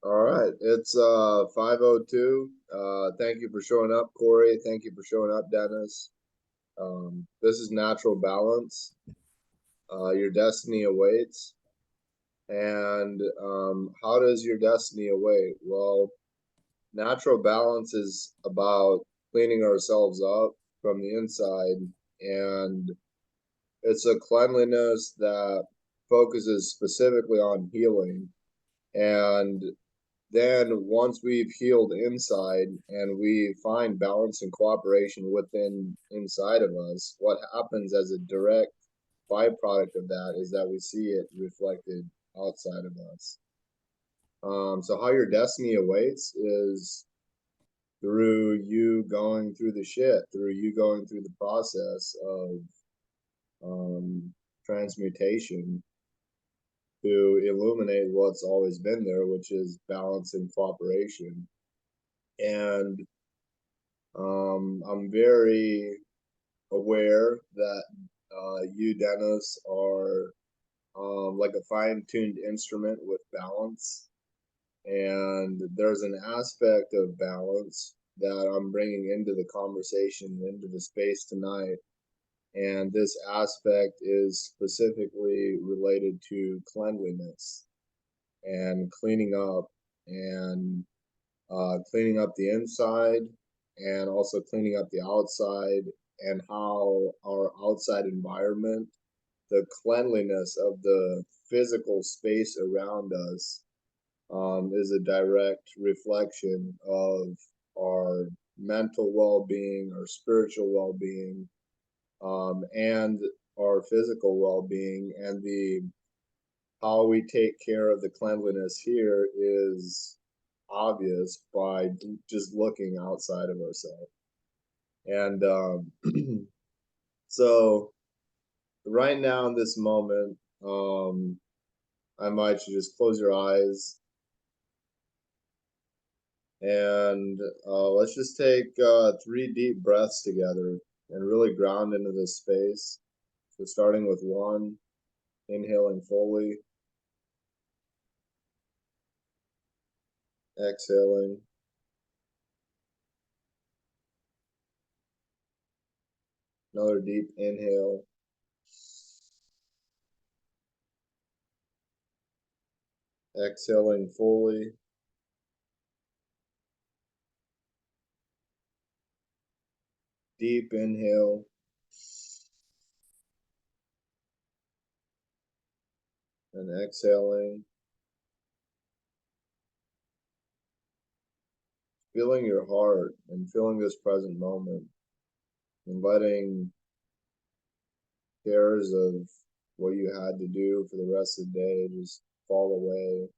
All right, it's 5:02. Thank you for showing up, Corey. Thank you for showing up, Dennis. This is Natural Balance. Your destiny awaits. And how does your destiny await? Well, natural balance is about cleaning ourselves up from the inside, and it's a cleanliness that focuses specifically on healing. And then once we've healed inside and we find balance and cooperation within inside of us, what happens as a direct byproduct of that is that we see it reflected outside of us. So how your destiny awaits is through you going through the shit, through you going through the process of transmutation to illuminate what's always been there, which is balance and cooperation. And I'm very aware that you, Dennis, are like a fine-tuned instrument with balance. And there's an aspect of balance that I'm bringing into the conversation, into the space tonight. And this aspect is specifically related to cleanliness and cleaning up and cleaning up the inside and also cleaning up the outside, and how our outside environment, the cleanliness of the physical space around us, is a direct reflection of our mental well-being, our spiritual well-being, and our physical well-being. And the how we take care of the cleanliness here is obvious by just looking outside of ourselves. And so right now in this moment, I invite you to just close your eyes and let's just take 3 deep breaths together and really ground into this space. So starting with 1, inhaling fully, exhaling, another deep inhale, exhaling fully, deep inhale, and exhaling, feeling your heart and feeling this present moment, and letting cares of what you had to do for the rest of the day just fall away.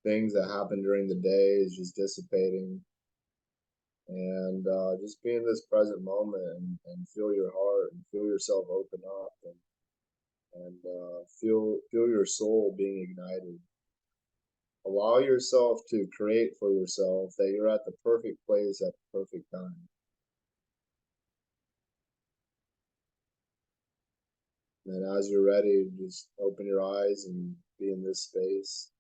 Things that happen during the day is just dissipating, and just be in this present moment and feel your heart and feel yourself open up, and feel your soul being ignited. Allow yourself to create for yourself that you're at the perfect place at the perfect time. And as you're ready, just open your eyes and be in this space.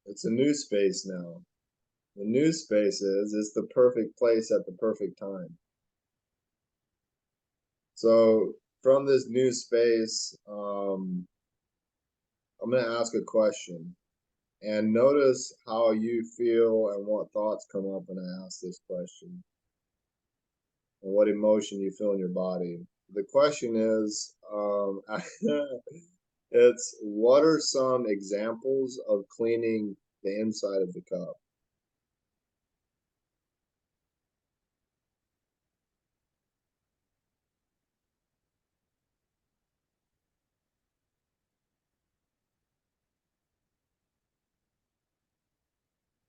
It's a new space now. The new space is the perfect place at the perfect time. So from this new space, I'm going to ask a question, and notice how you feel and what thoughts come up when I ask this question, and what emotion you feel in your body. The question is, it's what are some examples of cleaning the inside of the cup?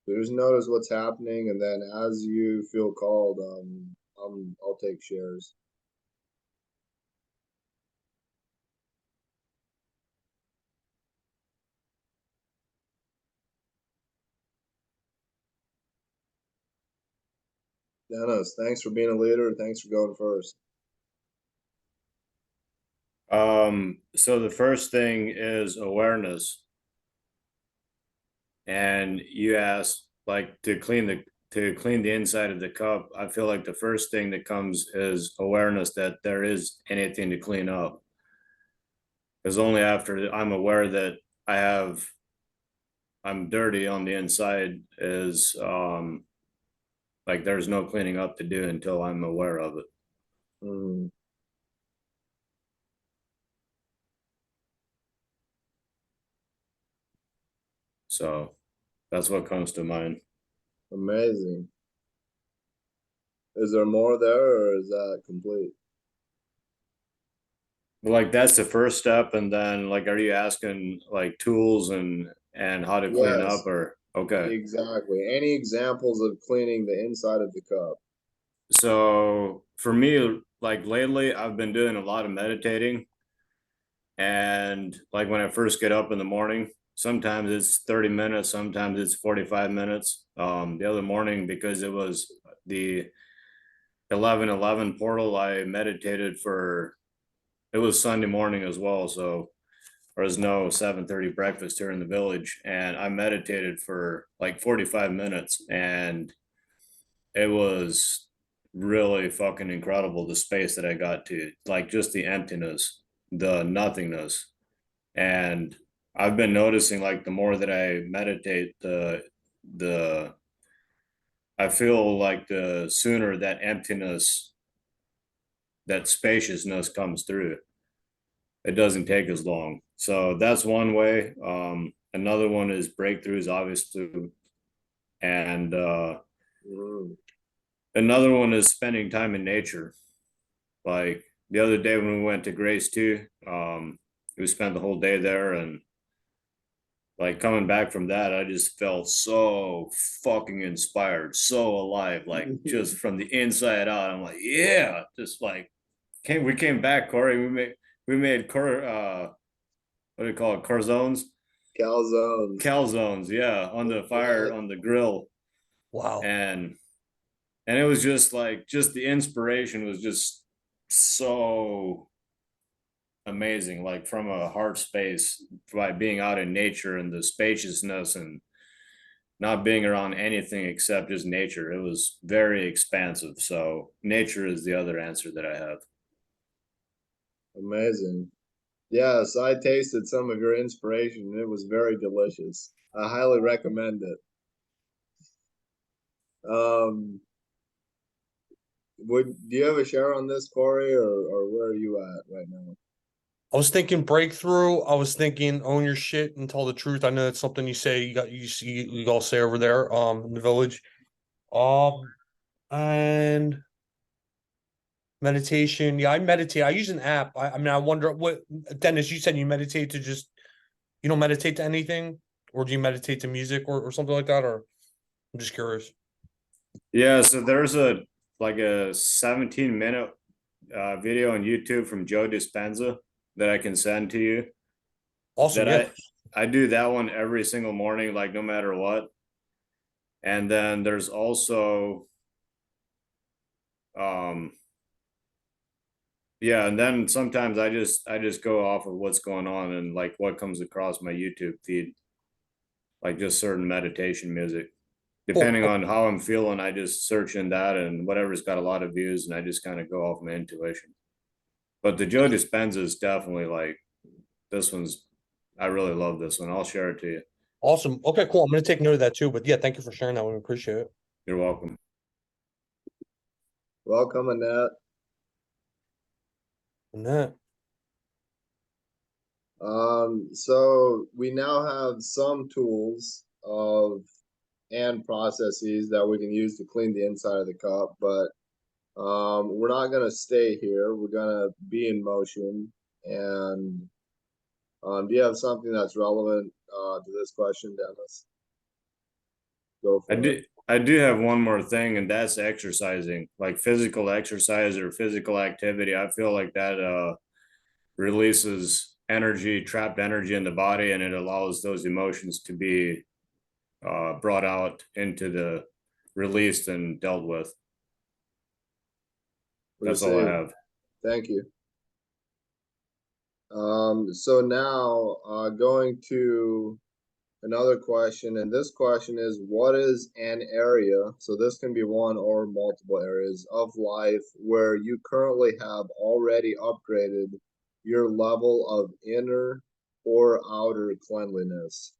So just notice what's happening, and then as you feel called, I'll take shares. Dennis, thanks for being a leader. Thanks for going first. So the first thing is awareness. And you asked like to clean the inside of the cup. I feel like the first thing that comes is awareness that there is anything to clean up. Because only after I'm aware that I have I'm dirty on the inside is like there's no cleaning up to do until I'm aware of it. Mm, So that's what comes to mind. amazing. Is there more there, or is that complete? Like that's the first step, and then like, are you asking like tools and how to clean up, Yes, or okay? exactly. Any examples of cleaning the inside of the cup? So for me, like lately, I've been doing a lot of meditating, and like when I first get up in the morning, sometimes it's 30 minutes, sometimes it's 45 minutes. The other morning, because it was the 11/11 portal, I meditated for it was Sunday morning as well, so there was no 7:30 breakfast here in the village, and I meditated for like 45 minutes, and it was really fucking incredible the space that I got to, like just the emptiness, the nothingness. And I've been noticing like the more that I meditate, the I feel like the sooner that emptiness, that spaciousness comes through. It doesn't take as long. So that's one way. Another one is breakthroughs, obviously, and Mm, another one is spending time in nature. Like the other day when we went to Grace too, we spent the whole day there, and like coming back from that, I just felt so fucking inspired, so alive, like just from the inside out. I'm like, yeah, just like we came back, Corey. We made what do you call it, corzones, calzones. calzones, yeah, on the fire on the Exactly. grill, Wow. and it was just like just the inspiration was just so amazing, like from a heart space, by being out in nature and the spaciousness and not being around anything except just nature. It was very expansive. So nature is the other answer that I have. Amazing. Yes, I tasted some of your inspiration and it was very delicious. I highly recommend it. Um, do you have a share on this, Corey, or where are you at right now? I was thinking breakthrough. I was thinking own your shit and tell the truth. I know that's something you say you all say over there in the village. Um and meditation. Yeah, I meditate. I use an app. I mean I wonder what Dennis, you said you meditate to just you don't meditate to anything, or do you meditate to music or something like that? Or I'm just curious. Yeah, so there's a 17-minute video on YouTube from Joe Dispenza that I can send to you. Awesome. That Yeah. I do that one every single morning, like no matter what. And then there's also um yeah, and then sometimes I just go off of what's going on and like what comes across my YouTube feed, like just certain meditation music. Cool. Depending on how I'm feeling, I just search in that and whatever's got a lot of views, and I just kind of go off my intuition. But the Joe Dispenza is definitely like this one's. I really love this one. I'll share it to you. Awesome. Okay, cool. I'm gonna take note of that too. But yeah, thank you for sharing that. We appreciate it. You're welcome. Welcome, Annette. And that. So we now have some tools of and processes that we can use to clean the inside of the cup, but we're not gonna stay here. We're gonna be in motion. And do you have something that's relevant to this question, Dennis? Go I for it. do. I do have one more thing, and that's exercising, like physical exercise or physical activity. I feel like that releases energy, trapped energy in the body, and it allows those emotions to be brought out into the released and dealt with. That's all I Received. have. Thank you. So now, going to another question, and this question is, what is an area, so this can be one or multiple areas of life where you currently have already upgraded your level of inner or outer cleanliness?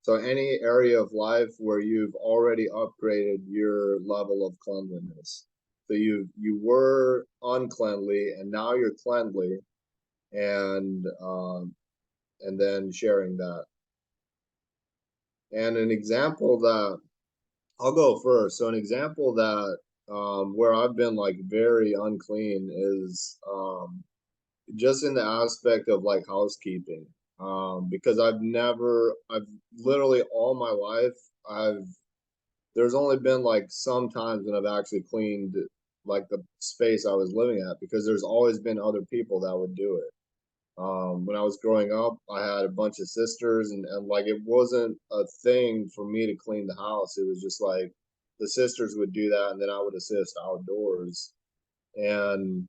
So any area of life where you've already upgraded your level of cleanliness. So you were uncleanly and now you're cleanly, and then sharing that. And an example that I'll go first. So an example that where I've been like very unclean is just in the aspect of like housekeeping. Because I've literally all my life, there's only been like some times when I've actually cleaned like the space I was living at, because there's always been other people that would do it. When I was growing up, I had a bunch of sisters, and like it wasn't a thing for me to clean the house. It was just like the sisters would do that, and then I would assist outdoors. And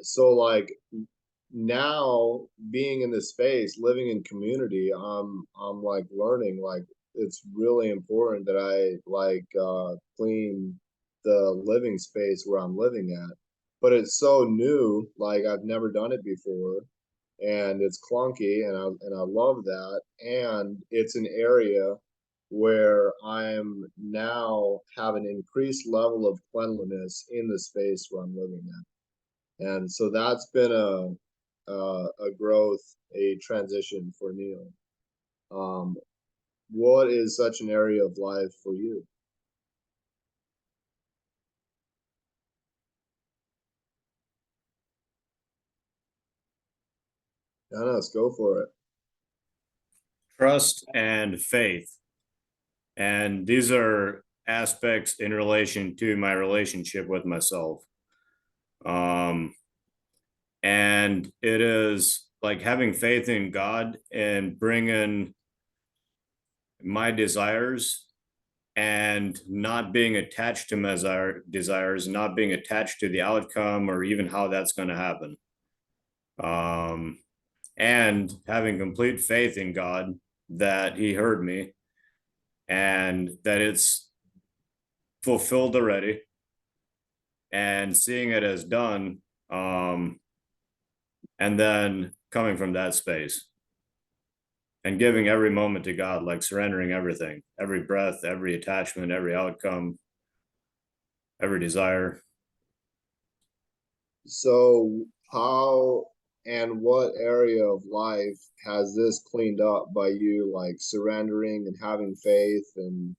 so like now being in this space, living in community, I'm like learning like it's really important that I like clean the living space where I'm living at. But it's so new, like I've never done it before, and it's clunky, and I love that. And it's an area where I'm now have an increased level of cleanliness in the space where I'm living at. And so that's been a growth, a transition for Neal. Um, what is such an area of life for you? Yeah, let's go for it. Trust and faith. And these are aspects in relation to my relationship with myself. Um, and it is like having faith in God and bringing my desires and not being attached to my desires, not being attached to the outcome or even how that's going to happen. And having complete faith in God that He heard me and that it's fulfilled already, and seeing it as done, and then coming from that space and giving every moment to God, like surrendering everything, every breath, every attachment, every outcome, every desire. So, how and what area of life has this cleaned up by you, like surrendering and having faith, and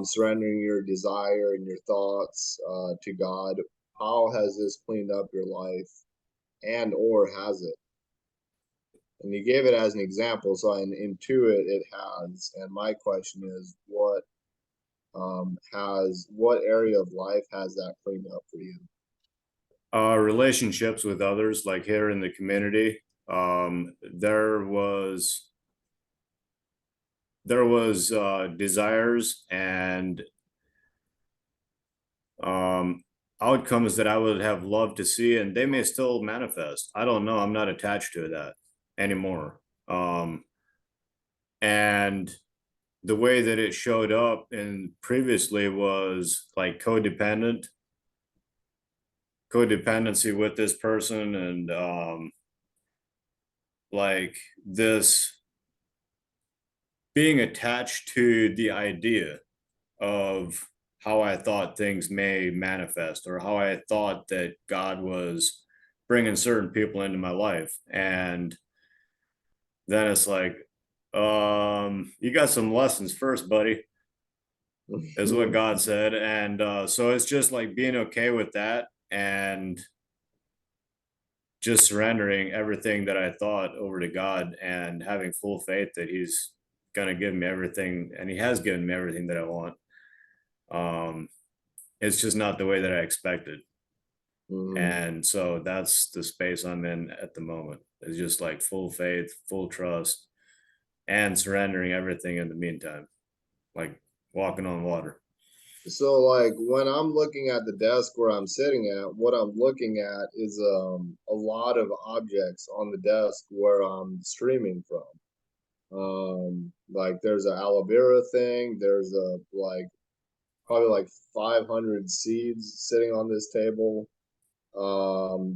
surrendering your desire and your thoughts to God? How has this cleaned up your life, and or has it? And you gave it as an example, so I intuit it has. And my question is, what area of life has that cleaned up for you? Relationships with others, like here in the community, there was desires and um, outcomes that I would have loved to see, and they may still manifest. I don't know. I'm not attached to that anymore. And the way that it showed up in previously was like codependency with this person, and like this being attached to the idea of how I thought things may manifest, or how I thought that God was bringing certain people into my life. And then it's like, you got some lessons first, buddy, is what God said. And so it's just like being okay with that and just surrendering everything that I thought over to God and having full faith that He's going to give me everything, and He has given me everything that I want. It's just not the way that I expected. And so that's the space I'm in at the moment. It's just like full faith, full trust, and surrendering everything in the meantime, like walking on water. So like when I'm looking at the desk where I'm sitting at, what I'm looking at is a lot of objects on the desk where I'm streaming from. Like there's a aloe vera thing, there's a like probably like 500 seeds sitting on this table.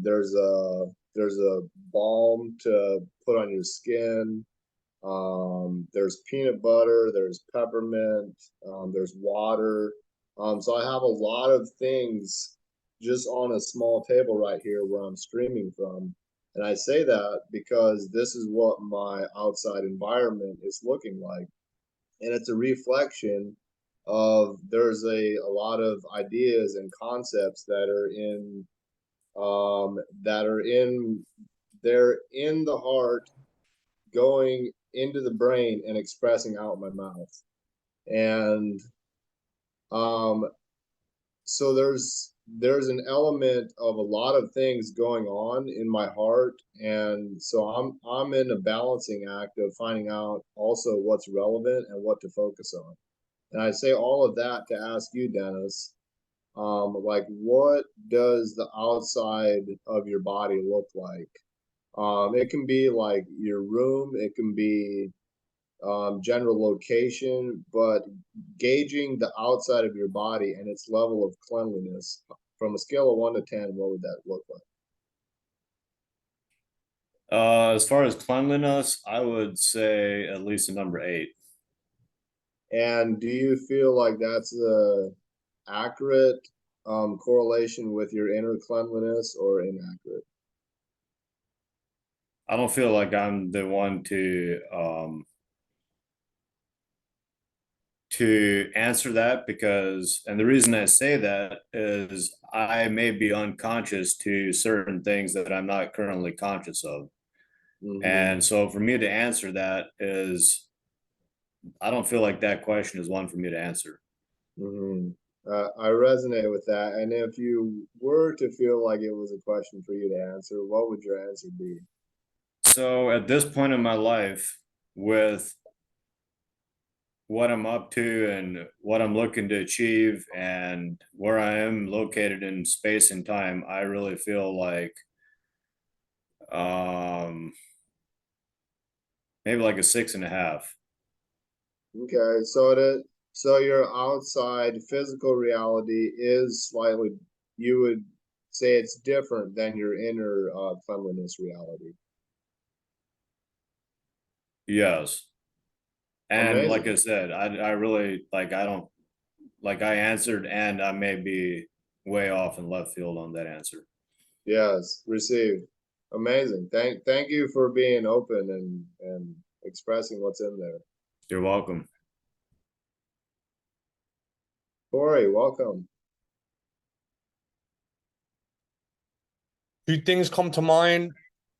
There's a balm to put on your skin. There's peanut butter, there's peppermint, there's water. So I have a lot of things just on a small table right here where I'm streaming from. And I say that because this is what my outside environment is looking like. And it's a reflection of there's a lot of ideas and concepts that are in they're in the heart, going into the brain and expressing out my mouth. And um so there's an element of a lot of things going on in my heart, and so I'm in a balancing act of finding out also what's relevant and what to focus on. And I say all of that to ask you, Dennis, like what does the outside of your body look like? It can be like your room, it can be general location, but gauging the outside of your body and its level of cleanliness from a scale of 1 to 10, what would that look like? As far as cleanliness, I would say at least a number 8. And do you feel like that's a accurate correlation with your inner cleanliness or inaccurate? I don't feel like I'm the one to answer that, because, and the reason I say that is I may be unconscious to certain things that I'm not currently conscious of. Mm-hmm. And so for me to answer that is, I don't feel like that question is one for me to answer. Mm-hmm. I resonate with that. And if you were to feel like it was a question for you to answer, what would your answer be? So at this point in my life, with what I'm up to and what I'm looking to achieve and where I am located in space and time, I really feel like um maybe like a 6.5. Okay, so your outside physical reality is slightly, you would say it's different than your inner cleanliness reality. Yes. And like I Amazing. said, I really like, I don't like, I answered and I may be way off in left field on that answer. Yes, received. Amazing. Thank you for being open and expressing what's in there. You're welcome. Corey, welcome. Two things come to mind.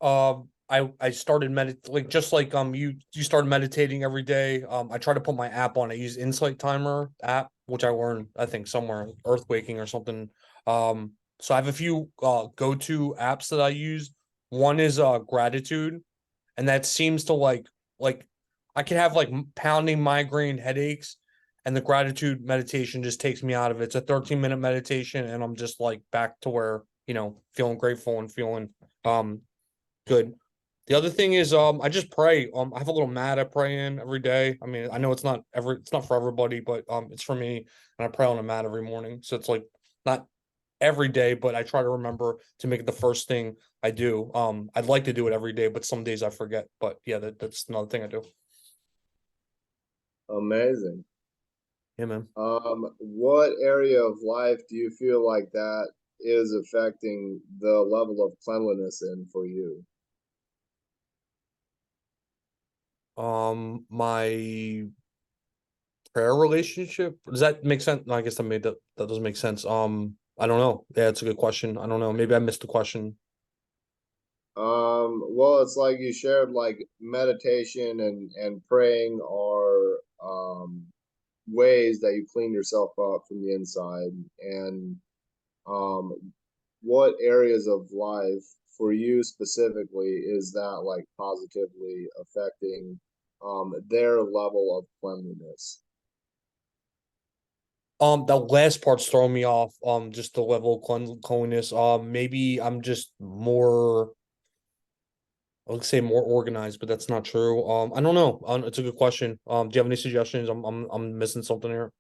I started like just like you started meditating every day. I try to put my app on. I use Insight Timer app, which I learned I think somewhere earthquaking or something. So I have a few go-to apps that I use. One is gratitude, and that seems to like I can have like pounding migraine headaches, and the gratitude meditation just takes me out of it. It's a 13-minute meditation, and I'm just like back to where feeling grateful and feeling good. The other thing is I just pray. I have a little mat I pray in every day. I mean, I know it's not for everybody, but it's for me, and I pray on a mat every morning. So it's like not every day, but I try to remember to make it the first thing I do. I'd like to do it every day, but some days I forget. But yeah, that's another thing I do. Amazing. Yeah, man. What area of life do you feel like that is affecting the level of cleanliness in for you? My prayer relationship. Does that make sense? No, I guess that doesn't make sense. I don't know. Yeah, it's a good question. I don't know. Maybe I missed the question. Well, it's like you shared like meditation and praying are ways that you clean yourself up from the inside. And um what areas of life for you specifically is that like positively affecting their level of cleanliness? The last part's throwing me off. Just the level of cleanliness. Maybe I'm just more, I would say more organized, but that's not true. I don't know. It's a good question. Do you have any suggestions? I'm missing something here.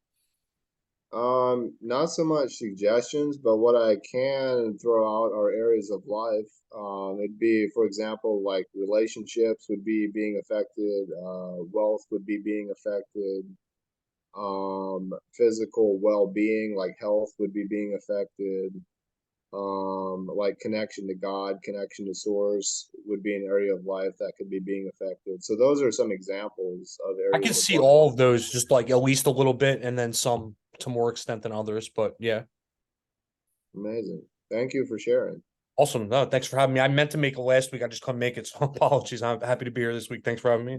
Not so much suggestions, but what I can throw out are areas of life. It'd be, for example, like relationships would be being affected, wealth would be being affected, physical well-being, like health would be being affected, like connection to God, connection to source would be an area of life that could be being affected. So those are some examples of I can areas of see life. all of those, just like at least a little bit, and then some to more extent than others. But yeah, Amazing. Thank you for sharing. awesome. No, thanks for having me. I meant to make it last week. I just couldn't make it. So apologies. I'm happy to be here this week. Thanks for having me.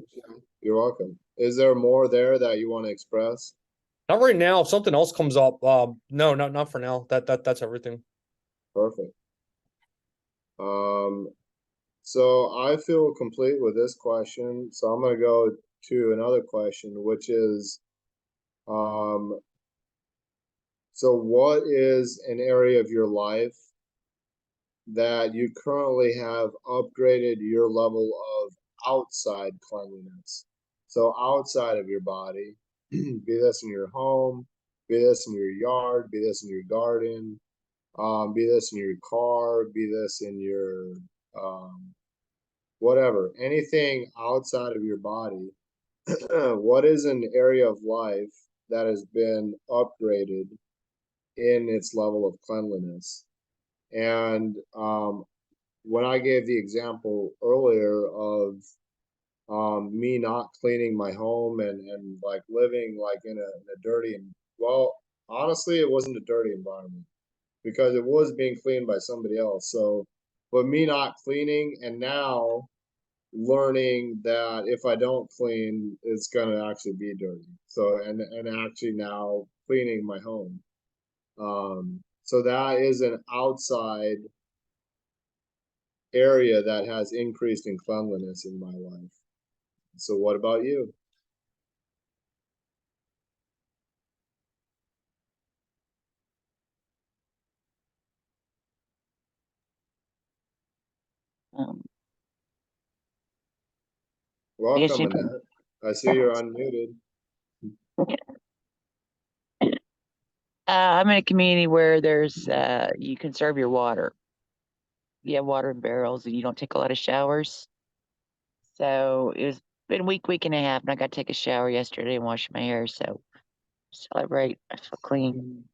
You're welcome. Is there more there that you want to express? Not right now. If something else comes up, no, not for now. That's everything. Perfect. So I feel complete with this question. So I'm going to go to another question, which is, so what is an area of your life that you currently have upgraded your level of outside cleanliness? So outside of your body, be this in your home, be this in your yard, be this in your garden, be this in your car, be this in your whatever, anything outside of your body. What is an area of life that has been upgraded in its level of cleanliness? And when I gave the example earlier of me not cleaning my home and like living like in a dirty, and well, honestly, it wasn't a dirty environment because it was being cleaned by somebody else. So, but me not cleaning and now learning that if I don't clean, it's gonna actually be dirty. So, and actually now cleaning my home. So that is an outside area that has increased in cleanliness in my life. So what about you? Um, I guess Welcome, you Annette. I see you're unmuted. I'm in a community where there's you conserve your water. You have water in barrels and you don't take a lot of showers. So it's been a week and a half, and I got to take a shower yesterday and wash my hair. So celebrate. I feel clean.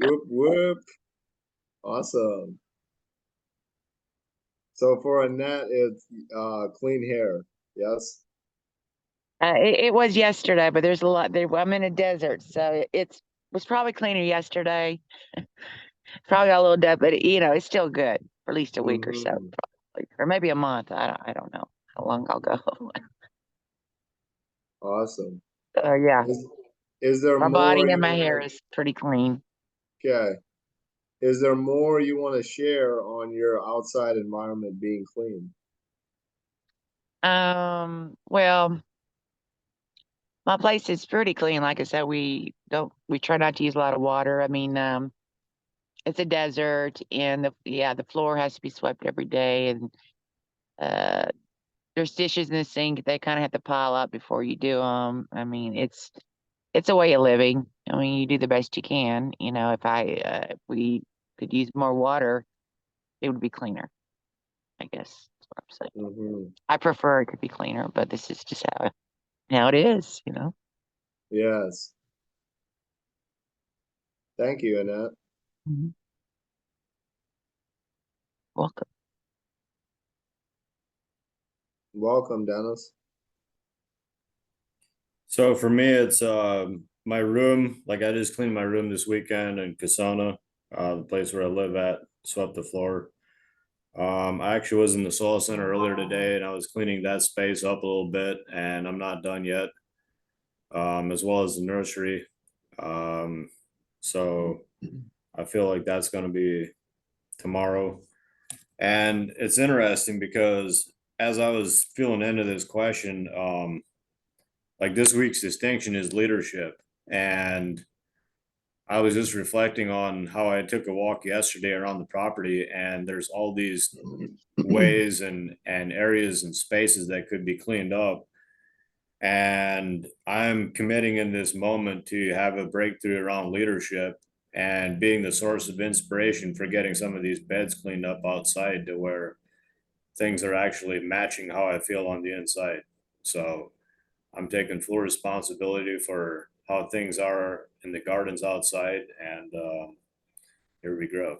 Whoop whoop. Awesome. So for Annette, it's clean hair. Yes. It was yesterday, but there's a lot there. I'm in a desert, so it was probably cleaner yesterday. Probably got a little dead, but it's still good for at least a week or so, Mm-hmm. probably, or maybe a month. I don't know how long I'll go. Awesome. Yeah, Is, is there my more body and you my hair want is pretty clean. to, okay. Is there more you want to share on your outside environment being clean? Well, my place is pretty clean. Like I said, we try not to use a lot of water. I mean, it's a desert, and the floor has to be swept every day, and uh, there's dishes in the sink. They kind of have to pile up before you do them. I mean, it's a way of living. I mean, you do the best you can. If we could use more water, it would be cleaner. I guess that's what I'm saying. Mm-hmm. I prefer it to be cleaner, but this is just how it is. Yes. Thank you, Annette. Mhm. Welcome. Welcome, Dennis. So for me, it's my room. Like I just cleaned my room this weekend in Kasana, the place where I live at, swept the floor. I actually was in the soil center earlier today and I was cleaning that space up a little bit, and I'm not done yet. As well as the nursery. Um, so I feel like that's going to be tomorrow. And it's interesting because as I was feeling into this question, like this week's distinction is leadership. And I was just reflecting on how I took a walk yesterday around the property, and there's all these ways and areas and spaces that could be cleaned up. And I'm committing in this moment to have a breakthrough around leadership and being the source of inspiration for getting some of these beds cleaned up outside to where things are actually matching how I feel on the inside. So I'm taking full responsibility for how things are in the gardens outside, and here we grow.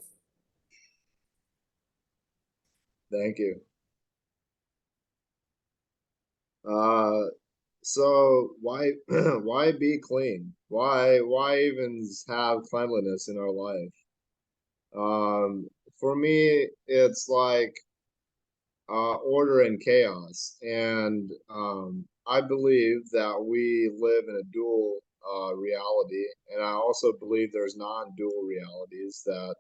Thank you. So why why be clean? Why even have cleanliness in our life? For me, it's like order and chaos, and I believe that we live in a dual reality, and I also believe there's non-dual realities that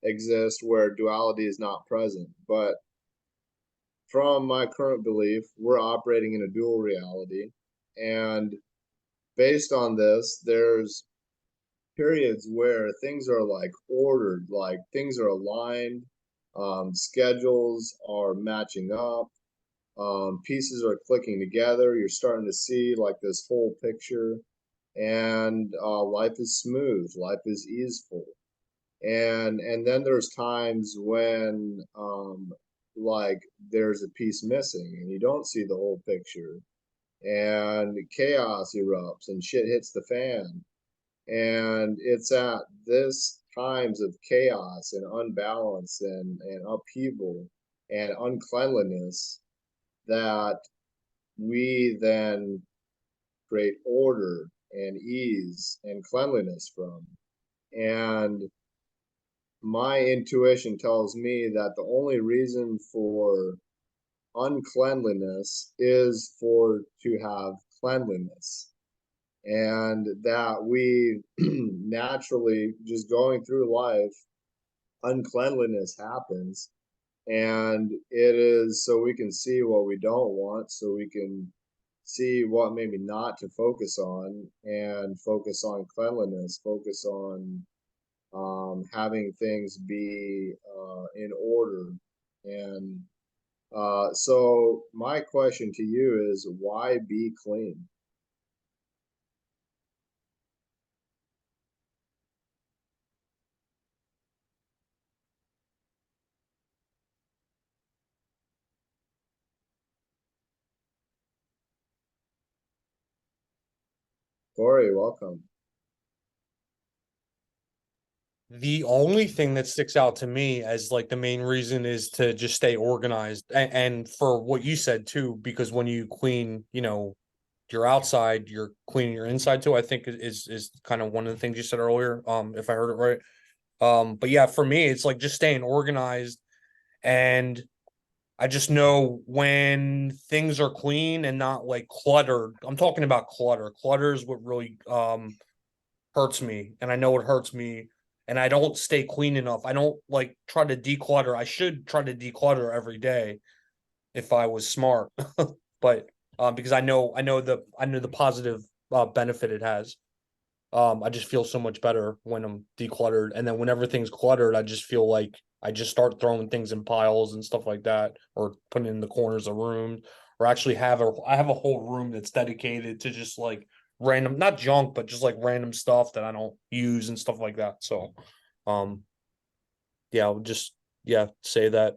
exist where duality is not present. But from my current belief, we're operating in a dual reality. And based on this, there's periods where things are like ordered, like things are aligned, schedules are matching up, pieces are clicking together. You're starting to see like this whole picture, and life is smooth, life is easeful. And then there's times when like there's a piece missing and you don't see the whole picture, and chaos erupts and shit hits the fan. And it's at this times of chaos and unbalance and upheaval and uncleanliness that we then create order and ease and cleanliness from. And my intuition tells me that the only reason for uncleanliness is for to have cleanliness, and that we naturally just going through life, uncleanliness happens, and it is so we can see what we don't want, so we can see what maybe not to focus on, and focus on cleanliness, focus on having things be in order. And so my question to you is, why be clean? Corey, welcome. The only thing that sticks out to me as like the main reason is to just stay organized, and for what you said too, because when you clean, your outside, you're cleaning your inside too. I think is kind of one of the things you said earlier, if I heard it right. But yeah, for me, it's like just staying organized, and I just know when things are clean and not like cluttered. I'm talking about clutter. Clutter is what really hurts me, and I know it hurts me, and I don't stay clean enough. I don't like try to declutter. I should try to declutter every day if I was smart, but because I know the positive benefit it has. I just feel so much better when I'm decluttered, and then when everything's cluttered, I just feel like I just start throwing things in piles and stuff like that, or putting in the corners of rooms, or actually I have a whole room that's dedicated to just like random, not junk, but just like random stuff that I don't use and stuff like that. So, um, yeah, I'll just say that.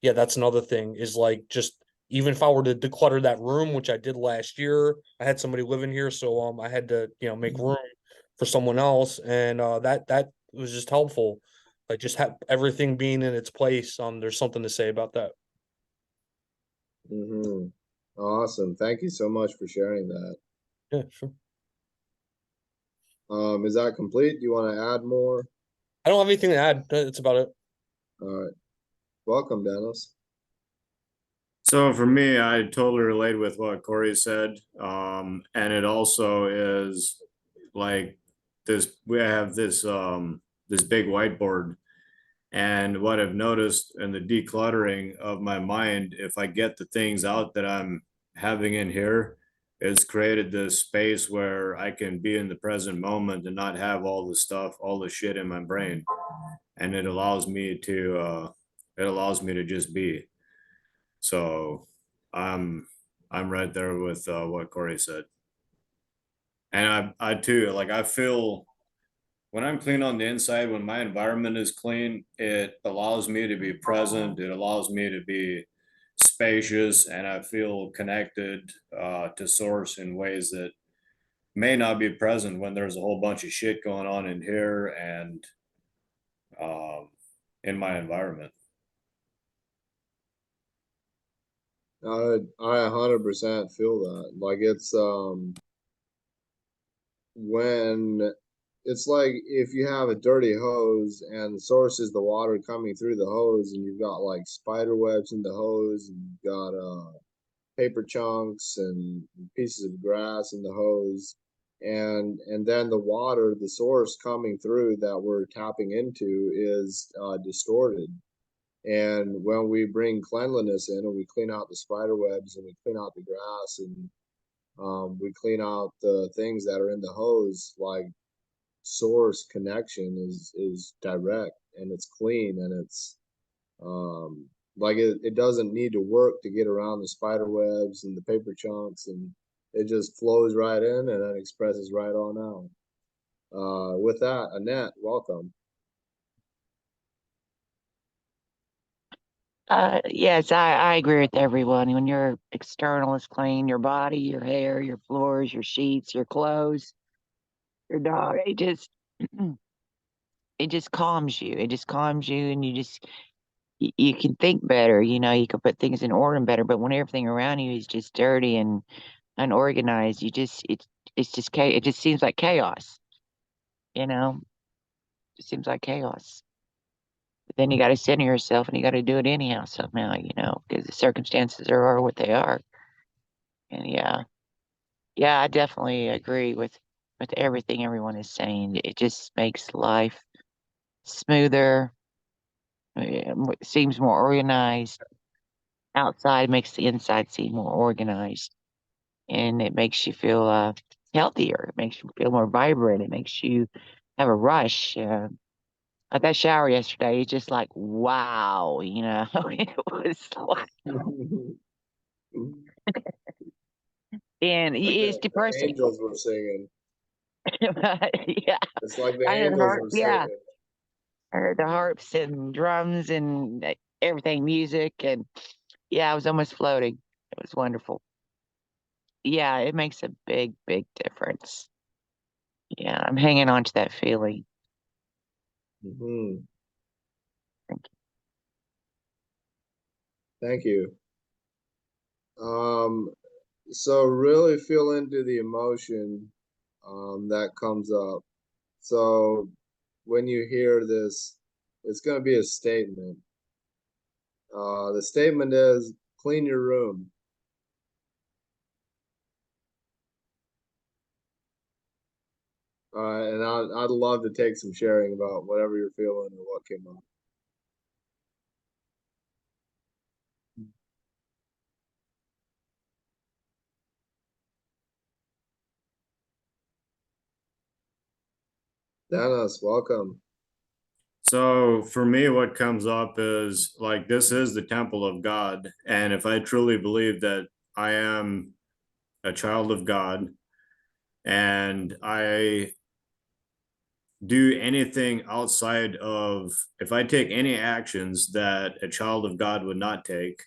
Yeah, that's another thing is like just even if I were to declutter that room, which I did last year, I had somebody living here, so I had to make room for someone else, and that was just helpful. Like just have everything being in its place. There's something to say about that. Mm-hmm. Awesome. Thank you so much for sharing that. Yeah, sure. Is that complete? Do you want to add more? I don't have anything to add. That's about it. All right. Welcome, Dennis. So for me, I totally relate with what Corey said. And it also is like this, we have this big whiteboard. And what I've noticed in the decluttering of my mind, if I get the things out that I'm having in here, it's created this space where I can be in the present moment and not have all the stuff, all the shit in my brain. And it allows me to just be. So I'm right there with what Corey said. And I too, like, I feel when I'm clean on the inside, when my environment is clean, it allows me to be present. It allows me to be spacious, and I feel connected to source in ways that may not be present when there's a whole bunch of shit going on in here and um, in my environment. I 100% feel that. Like it's when it's like if you have a dirty hose and the source is the water coming through the hose, and you've got like spider webs in the hose, and you've got paper chunks and pieces of grass in the hose, and then the water, the source coming through that we're tapping into is distorted. And when we bring cleanliness in and we clean out the spider webs and we clean out the grass and we clean out the things that are in the hose, like source connection is direct and it's clean, and it's like it doesn't need to work to get around the spider webs and the paper chunks, and it just flows right in and then expresses right on out. With that, Annette, welcome. Yes, I agree with everyone. When your external is clean, your body, your hair, your floors, your sheets, your clothes, your dog, it just calms you. It just calms you, and you can think better. You know, you can put things in order better. But when everything around you is just dirty and unorganized, it's just it just seems like chaos. You know, it seems like chaos. But then you got to center yourself, and you got to do it anyhow somehow. You know, because the circumstances are what they are. And yeah, I definitely agree with everything everyone is saying. It just makes life smoother. Seems more organized. Outside makes the inside seem more organized, and it makes you feel healthier. It makes you feel more vibrant. It makes you have a rush. Like that shower yesterday, it's just like wow, you know. It was like, and Like it's the depressing. angels were singing. Yeah, It's like the I heard angels were yeah, singing. I heard the harps and drums and everything, music, and yeah, I was almost floating. It was wonderful. Yeah, it makes a big, big difference. Yeah, I'm hanging on to that feeling. Hmm. Thank Thank you. Um, so really feel into the emotion that comes up. So when you hear this, it's going to be a statement. The statement is clean your room. And I'd love to take some sharing about whatever you're feeling or what came up. Dennis, welcome. So for me, what comes up is like, this is the temple of God. And if I truly believe that I am a child of God and I do anything outside of, if I take any actions that a child of God would not take,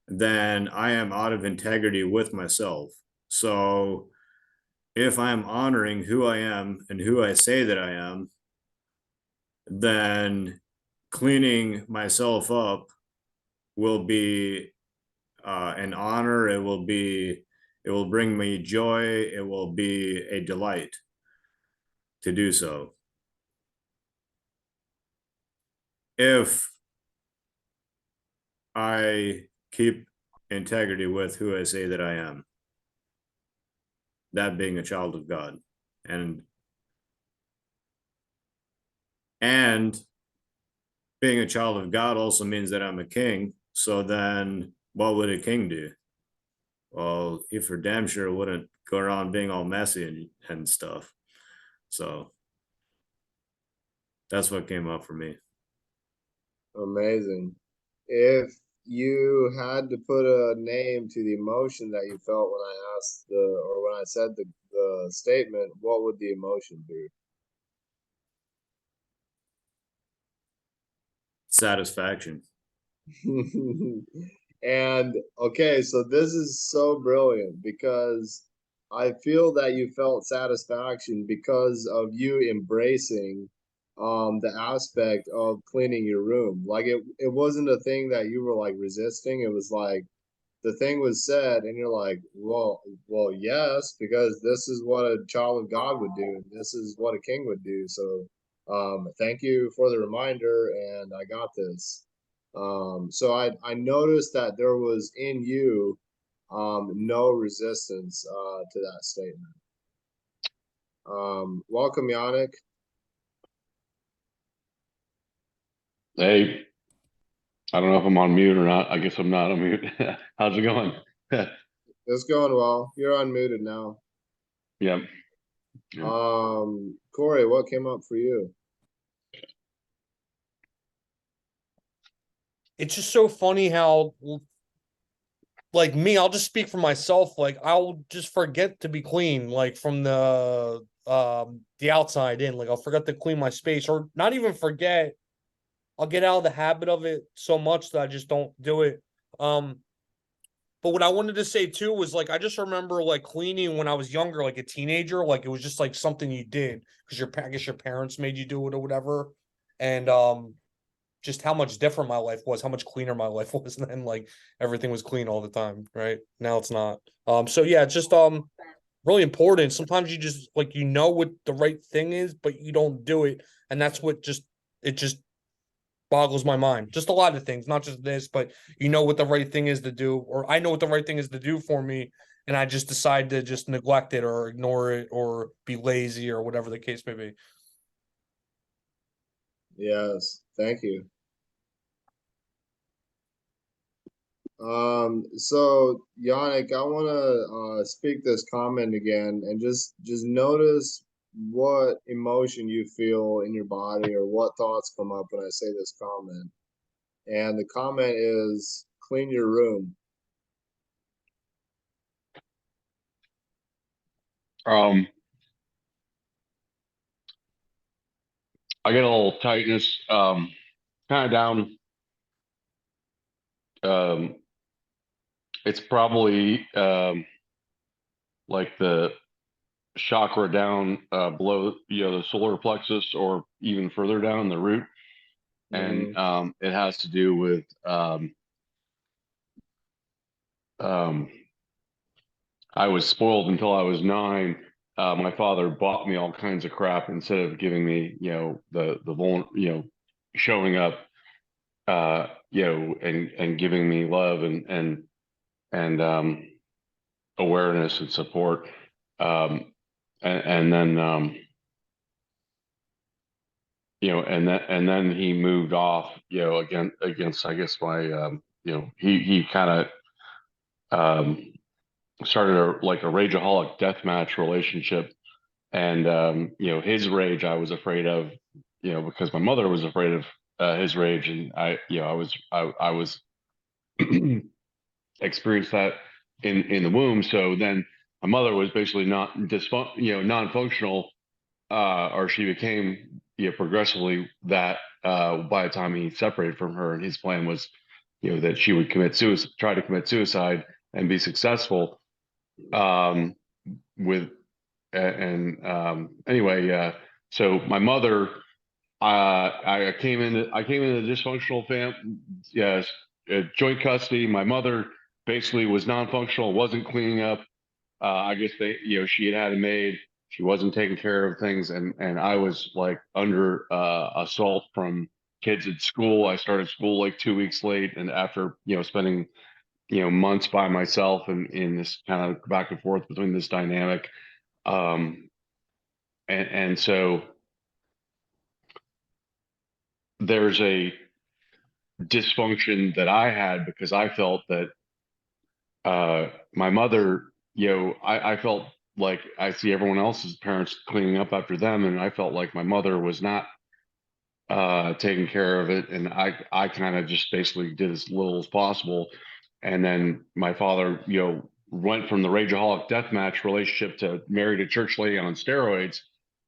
then I am out of integrity with myself. So if I'm honoring who I am and who I say that I am, then cleaning myself up will be an honor. It will bring me joy. It will be a delight to do so. If I keep integrity with who I say that I am, that being a child of God. And and being a child of God also means that I'm a king. So then what would a king do? well, he for damn sure wouldn't go around being all messy and stuff. So that's what came up for me. Amazing. If you had to put a name to the emotion that you felt when I asked or when I said the statement, what would the emotion be? Satisfaction. And okay, so this is so brilliant because I feel that you felt satisfaction because of you embracing the aspect of cleaning your room. Like it wasn't a thing that you were like resisting. It was like the thing was said and you're like, well, yes, because this is what a child of God would do. This is what a king would do. So thank you for the reminder, and I got this. So I noticed that there was in you no resistance to that statement. Welcome, Yannick. Hey, I don't know if I'm on mute or not. I guess I'm not on mute. How's it going? It's going well. You're unmuted now. Yeah. Corey, what came up for you? It's just so funny how, like me, I'll just speak for myself. Like I'll just forget to be clean, like from the outside in. Like I'll forget to clean my space, or not even forget. I'll get out of the habit of it so much that I just don't do it. But what I wanted to say too was like I just remember like cleaning when I was younger, like a teenager, like it was just like something you did because I guess your parents made you do it or whatever. And just how much different my life was, how much cleaner my life was then. Like everything was clean all the time, right? Now it's not. So yeah, it's just really important. Sometimes you just like you know what the right thing is, but you don't do it, and that's what just boggles my mind. Just a lot of things, not just this, but you know what the right thing is to do, or I know what the right thing is to do for me, and I just decide to just neglect it or ignore it or be lazy or whatever the case may be. Yes, thank you. So Yannick, I want to speak this comment again and just notice what emotion you feel in your body or what thoughts come up when I say this comment. And the comment is clean your room. I get a little tightness, kind of down. It's probably like the chakra down below, the solar plexus, or even further down the root. And it has to do with I was spoiled until I was 9. My father bought me all kinds of crap instead of giving me, showing up, and giving me love and awareness and support. And then, and then he moved off, against, I guess, my, he kind of started like a rageaholic deathmatch relationship. And his rage I was afraid of, because my mother was afraid of his rage, and I was experienced that in the womb. So then my mother was basically not non-functional, or she became, progressively that, by the time he separated from her. And his plan was, that she would try to commit suicide and be successful, with anyway, so my mother, I came into dysfunctional yes, joint custody. My mother basically was non-functional, wasn't cleaning up. I guess she had a maid. She wasn't taking care of things, and I was like under assault from kids at school. I started school like 2 weeks late, and after spending months by myself, and in this kind of back and forth between this dynamic. And so there's a dysfunction that I had because I felt that my mother, I felt like I see everyone else's parents cleaning up after them, and I felt like my mother was not taking care of it, and I kind of just basically did as little as possible. And then my father, went from the rageaholic deathmatch relationship to married a church lady on steroids,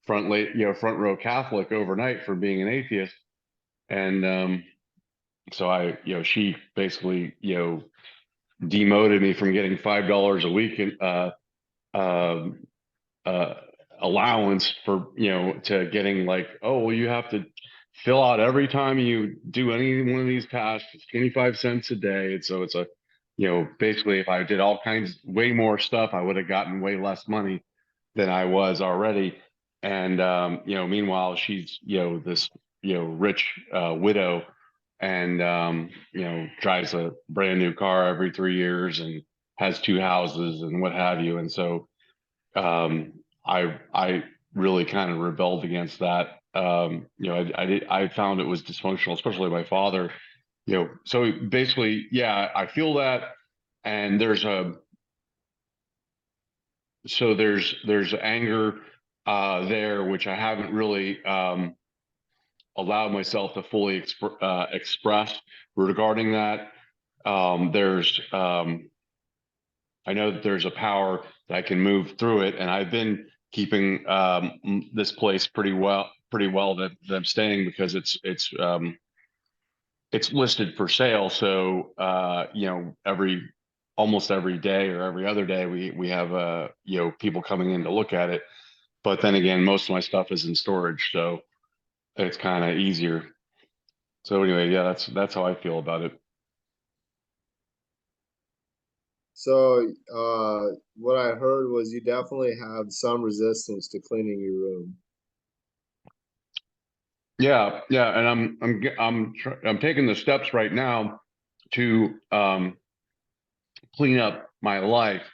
front row Catholic overnight for being an atheist. And so she basically, demoted me from getting $5 a week in um, uh, allowance for, to getting like, oh, well, you have to fill out every time you do any one of these tasks, it's 25 cents a day. And so it's a, basically if I did all kinds, way more stuff, I would have gotten way less money than I was already. And, meanwhile, she's, this, rich widow, and, drives a brand new car every 3 years and has 2 houses and what have you. And so, I really kind of rebelled against that. I found it was dysfunctional, especially my father, so basically, yeah, I feel that. And there's anger, there, which I haven't really, allowed myself to fully express regarding that. I know that there's a power that I can move through it, and I've been keeping this place pretty well that I'm staying, because it's listed for sale. So almost every day or every other day we have people coming in to look at it. But then again, most of my stuff is in storage, so it's kind of easier. So anyway, yeah, that's how I feel about it. So, what I heard was you definitely have some resistance to cleaning your room. Yeah, and I'm taking the steps right now to clean up my life.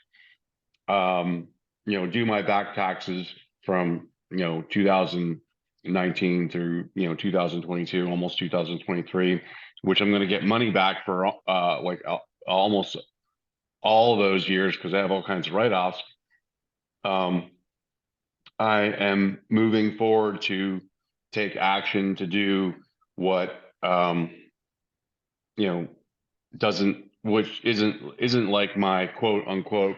Do my back taxes from 2019 through 2022, almost 2023, which I'm going to get money back for almost all of those years, because I have all kinds of write-offs. I am moving forward to take action to do what which isn't like my quote unquote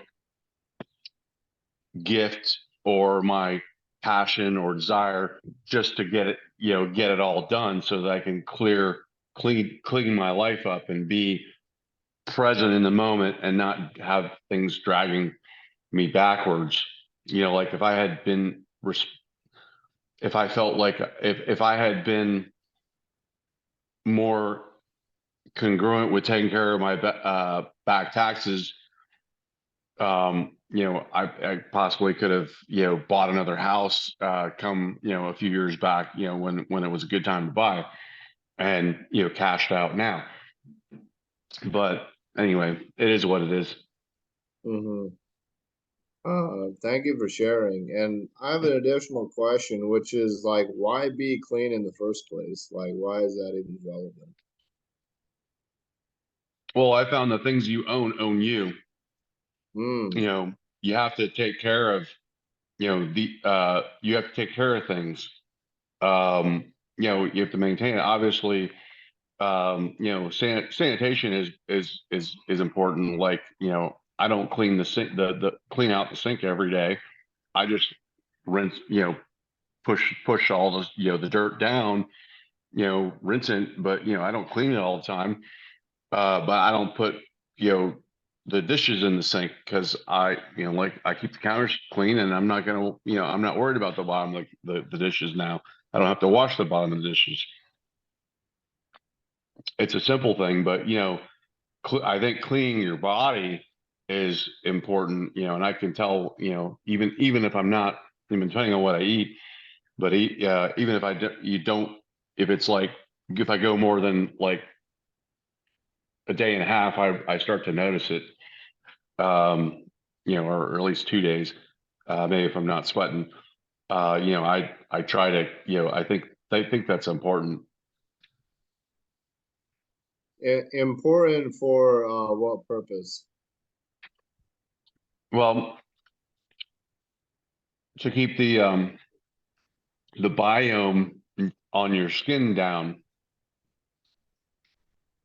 gift or my passion or desire, just to get it all done so that I can clean my life up and be present in the moment and not have things dragging me backwards. Like if I had been, if I felt like if I had been more congruent with taking care of my back taxes, I possibly could have, bought another house, come, a few years back, when it was a good time to buy, and, cashed out now. But anyway, it is what it is. Mm-hmm. Thank you for sharing. And I have an additional question, which is like, why be clean in the first place? Like, why is that even relevant? Well, I found the things you own you. Mm. You have to take care of, you have to take care of things. You have to maintain it. Obviously, sanitation is important. Like, I don't clean the sink, the clean out the sink every day. I just rinse, push all the dirt down, rinse it, but I don't clean it all the time. But I don't put, the dishes in the sink, because I keep the counters clean, and I'm not gonna, I'm not worried about the bottom, like the dishes now. I don't have to wash the bottom of the dishes. It's a simple thing, but I think cleaning your body is important, and I can tell, even if I'm not, even depending on what I eat, but even if if it's like, if I go more than like a day and a half, I start to notice it, or at least 2 days, maybe if I'm not sweating, I try to, I think that's important. Important for what purpose? Well, to keep the biome on your skin down,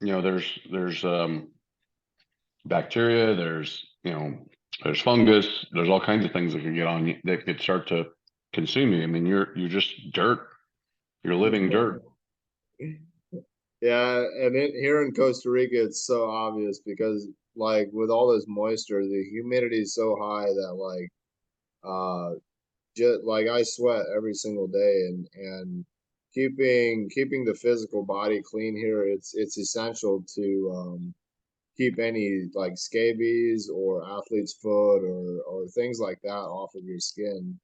there's bacteria, there's fungus, there's all kinds of things that can get on you that could start to consume you. I mean, you're just dirt. You're living dirt. Yeah, and here in Costa Rica, it's so obvious because like with all this moisture, the humidity is so high that like just like I sweat every single day, and keeping the physical body clean here, it's essential to keep any like scabies or athlete's foot or things like that off of your skin.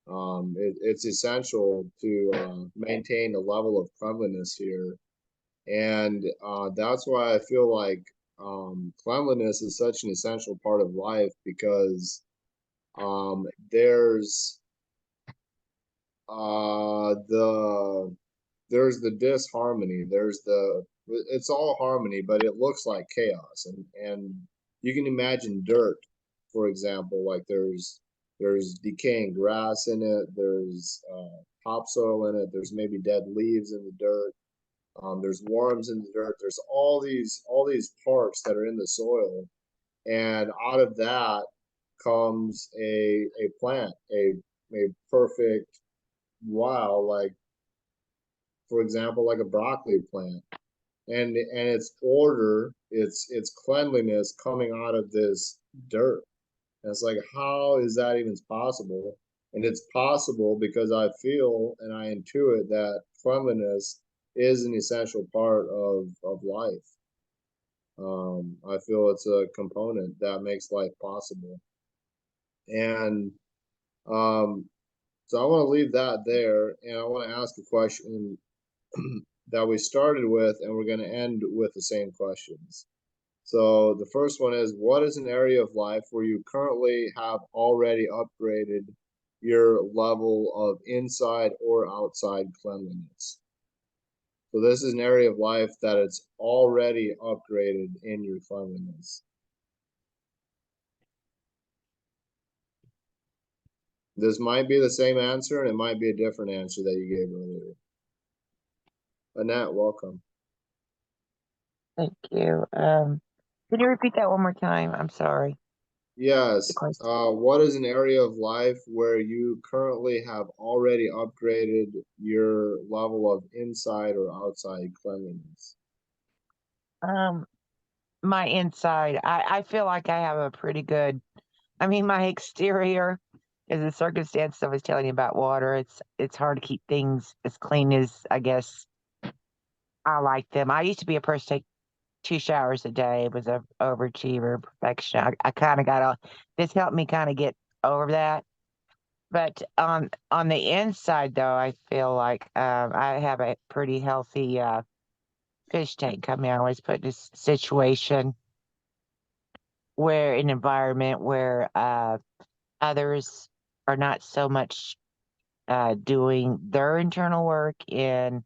It's essential to maintain a level of cleanliness here, and that's why I feel like cleanliness is such an essential part of life because there's the disharmony. It's all harmony, but it looks like chaos, and you can imagine dirt, for example. Like there's decaying grass in it. There's topsoil in it. There's maybe dead leaves in the dirt. There's worms in the dirt. There's all these parts that are in the soil, and out of that comes a plant, a perfect, wow, like for example, like a broccoli plant, and its order, its cleanliness coming out of this dirt. And it's like, how is that even possible? And it's possible because I feel and I intuit that cleanliness is an essential part of life. I feel it's a component that makes life possible. And so I want to leave that there, and I want to ask a question that we started with, and we're going to end with the same questions. So the first one is, what is an area of life where you currently have already upgraded your level of inside or outside cleanliness? So this is an area of life that it's already upgraded in your cleanliness. This might be the same answer, and it might be a different answer that you gave earlier. Annette, welcome. Thank you. Can you repeat that one more time? I'm sorry. Yes. The question. What is an area of life where you currently have already upgraded your level of inside or outside cleanliness? My inside, I feel like I have a pretty good, I mean, my exterior is a circumstance I was telling you about water. It's hard to keep things as clean as I guess I like them. I used to be a person to take 2 showers a day. Was a overachiever, perfection. I kind of got all this helped me kind of get over that. But on the inside though, I feel like I have a pretty healthy fish tank. I mean, I always put this situation where an environment where others are not so much doing their internal work and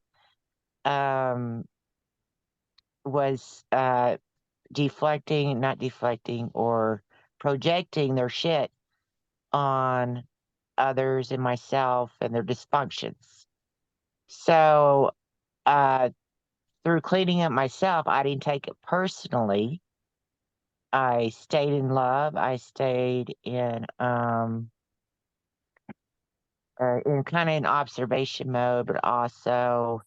um, was not deflecting or projecting their shit on others and myself and their dysfunctions. So through cleaning up myself, I didn't take it personally. I stayed in love. I stayed in kind of in observation mode, but also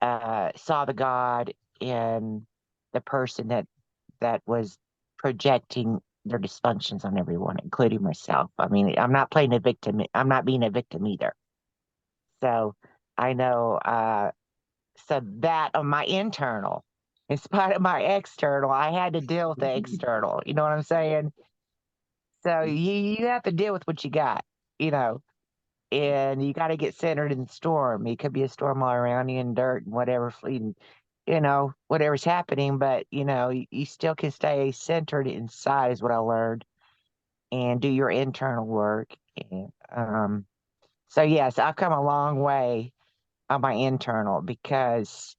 saw the God in the person that was projecting their dysfunctions on everyone, including myself. I mean, I'm not playing a victim. I'm not being a victim either. So I know. So that on my internal, in spite of my external, I had to deal with the external. You know what I'm saying? So you have to deal with what you got. You know, and you got to get centered in the storm. It could be a storm all around you and dirt and whatever fleeting, whatever's happening. But you still can stay centered inside, is what I learned, and do your internal work. And, so yes, I've come a long way on my internal because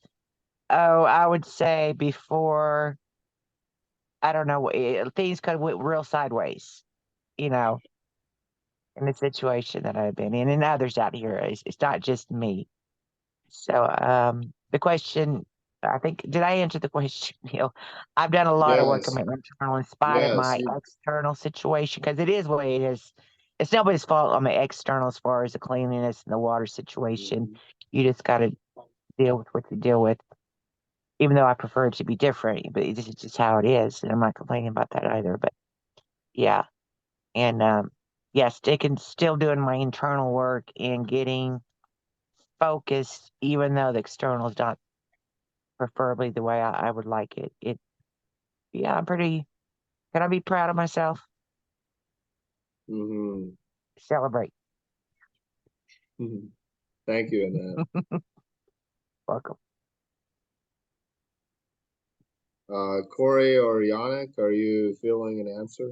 I would say before I don't know things could have went real sideways. you know, in the situation that I've been in, and others out here. It's not just me. So, the question, I think, did I answer the question, Neil? I've done a lot of work on Yes. my internal in spite of Yes. my external situation, because it is what it is. It's nobody's fault on the external as far as the cleanliness and the water situation. You just got to deal with what you deal with, even though I prefer it to be different, but it's just how it is. And I'm not complaining about that either. But yeah. And yeah, still doing my internal work and getting focused, even though the external is not preferably the way I would like it. Yeah, can I be proud of myself? Mm-hmm. Celebrate. Thank you, Annette. Welcome. Corey or Yannick, are you feeling an answer?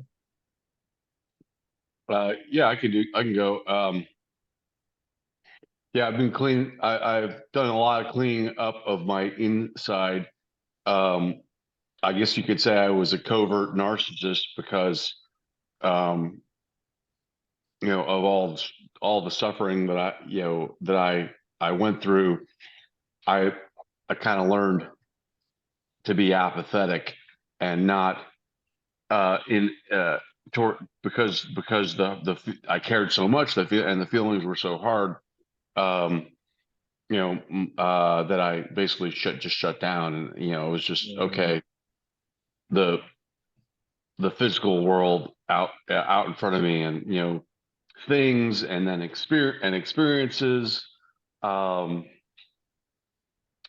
Yeah, I can go. Yeah, I've been clean. I've done a lot of cleaning up of my inside. Um, I guess you could say I was a covert narcissist because, um, of all the suffering that I went through. I kind of learned to be apathetic and not in toward because I cared so much and the feelings were so hard. Um, that I basically shut down, and it was just okay. The physical world out in front of me, and things, and then experiences, um,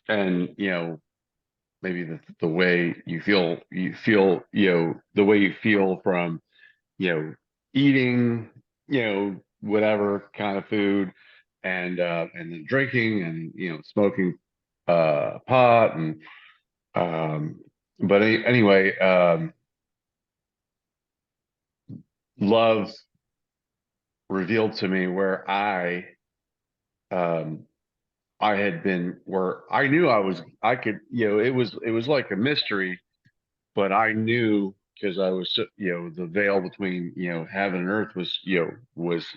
and maybe the way the way you feel from eating whatever kind of food, and then drinking, and smoking pot, and but anyway, love revealed to me where um I had been, where I knew I could, it was like a mystery, but I knew, because I was, the veil between, heaven and earth was, grew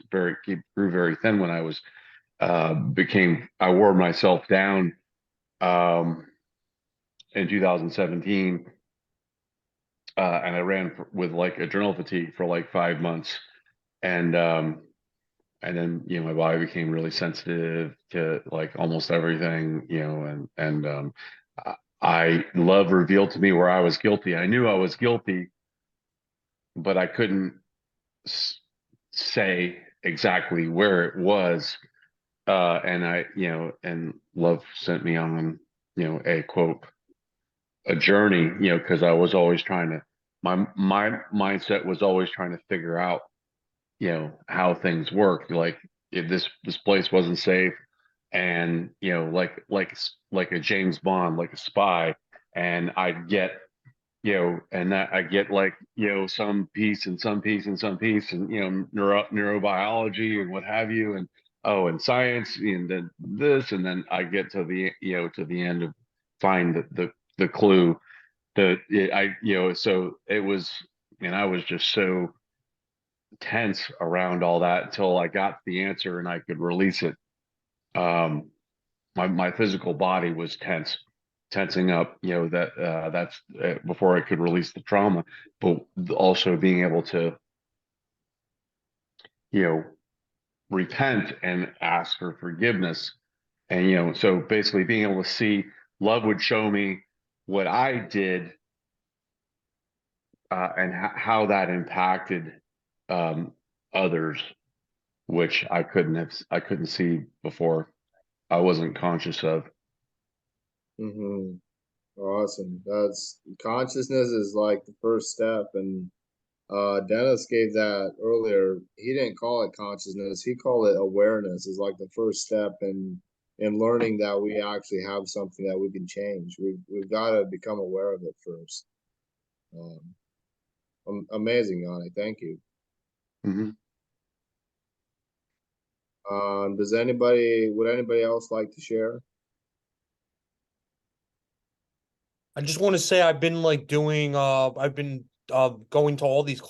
very thin when I was, I wore myself down, um, in 2017. And I ran with like adrenal fatigue for like 5 months. And, and then, my body became really sensitive to like almost everything, love revealed to me where I was guilty. I knew I was guilty, but I couldn't say exactly where it was. And love sent me on, a journey, because I was always trying to, my mindset was always trying to figure out, how things work. Like, if this place wasn't safe, and like a James Bond, like a spy, and I'd get, and that I get like, some piece and some piece and some piece, and neurobiology and what have you, and and science, and then this, and then I get to the end of find the clue that so it was, and I was just so tense around all that until I got the answer and I could release it. My physical body was tensing up, that's before I could release the trauma, but also being able to, you know, repent and ask for forgiveness. And, so basically being able to see, love would show me what I did, and how that impacted, others, which I couldn't see before. I wasn't conscious of. Mm-hmm. Awesome. That's consciousness is like the first step, and Dennis gave that earlier. He didn't call it consciousness. He called it awareness. Is like the first step in learning that we actually have something that we can change. We've got to become aware of it first. Amazing, Yanni. Thank you. Mm-hmm. Would anybody else like to share? I just want to say I've been like doing I've been going to all these